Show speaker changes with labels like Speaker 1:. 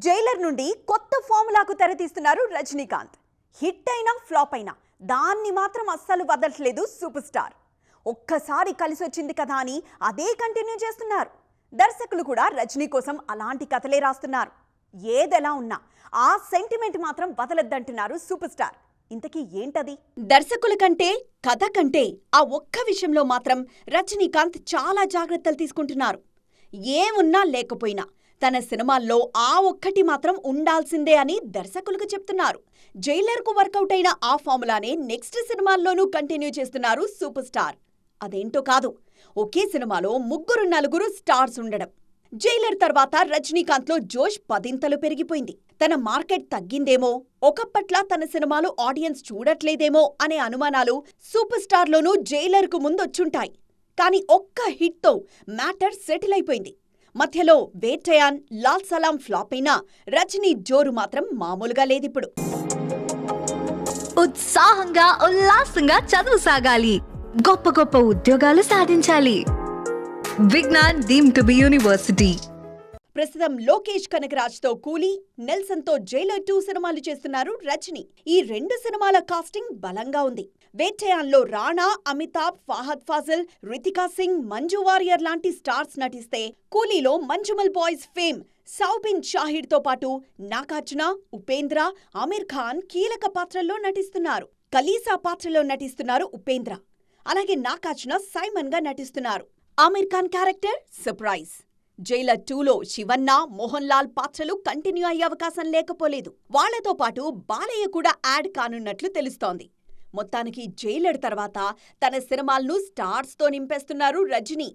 Speaker 1: Jailer నుండి కొత్త ఫార్ములాకు తెరతీస్తున్నారు Rajinikanth. Hit అయినా ఫ్లాప్ అయినా దాన్ని మాత్రం అస్సలు వదలట్లేదు సూపర్ స్టార్. ఒక్కసారి కలిసొచ్చింది కదా అని అదే కంటిన్యూ చేస్తున్నారు. దర్శకులు కూడా రజనీ కోసం అలాంటి కథలే రాస్తున్నారు. ఏదెలా ఉన్నా ఆ సెంటిమెంట్ మాత్రం వదలద్దంటున్నారు సూపర్ స్టార్. ఇంతకీ ఏంటది? దర్శకుల కంటే కథ కంటే ఆ ఒక్క విషయంలో మాత్రం రజనీకాంత్ చాలా జాగ్రత్తలు తీసుకుంటున్నారు. ఏమున్నా లేకపోయినా తన సినిమాల్లో ఆ ఒక్కటి మాత్రం ఉండాల్సిందే అని దర్శకులకు చెప్తున్నారు. జైలర్కు వర్కౌట్ అయిన ఆ ఫార్ములానే నెక్స్ట్ సినిమాల్లోనూ కంటిన్యూ చేస్తున్నారు సూపర్ స్టార్. అదేంటో కాదు, ఒకే సినిమాలో 3-4 స్టార్స్ ఉండడం. జైలర్ తర్వాత రజనీకాంత్లో జోష్ 10 పెరిగిపోయింది. తన మార్కెట్ తగ్గిందేమో, ఒకప్పట్లా తన సినిమాలు ఆడియన్స్ చూడట్లేదేమో అనే అనుమానాలు సూపర్ స్టార్లోనూ జైలర్కు ముందొచ్చుంటాయి. కానీ ఒక్క హిట్తో మ్యాటర్ సెటిల్ అయిపోయింది. మధ్యలో వేటయాన్, లాల్ సలాం ఫ్లాప్ అయినా రజనీ జోరు మాత్రం మామూలుగా లేదిప్పుడు.
Speaker 2: ఉత్సాహంగా ఉల్లాసంగా చదువు సాగాలి, గొప్ప గొప్ప ఉద్యోగాలు సాధించాలి. Vignan deemed to be university.
Speaker 1: ప్రస్తుతం లోకేష్ కనకరాజ్తో కూలీ, నెల్సన్తో జైలర్ 2 సినిమాలు చేస్తున్నారు రజనీ. ఈ 2 సినిమాల కాస్టింగ్ బలంగా ఉంది. వేటయాన్లో రాణా, అమితాబ్, ఫహద్ ఫాజిల్, రితికా సింగ్, మంజు వారియర్ లాంటి స్టార్స్ నటిస్తే, కూలీలో మంజుమల్ బాయ్స్ ఫేమ్ సౌబిన్ షాహిద్తో పాటు నాగార్జున, ఉపేంద్ర, ఆమిర్ ఖాన్ కీలక పాత్రల్లో నటిస్తున్నారు. కలీసా పాత్రలో నటిస్తున్నారు ఉపేంద్ర. అలాగే నాగార్జున సైమన్గా నటిస్తున్నారు. Aamir Khan character surprise. జైలర్ 2లో శివన్న, మోహన్ లాల్ పాత్రలు కంటిన్యూ అయ్యే అవకాశం లేకపోలేదు. వాళ్లతో పాటు బాలయ్య కూడా యాడ్ కానున్నట్లు తెలుస్తోంది. మొత్తానికి జైలర్ తర్వాత తన సినిమాలను స్టార్స్తో నింపేస్తున్నారు రజనీ.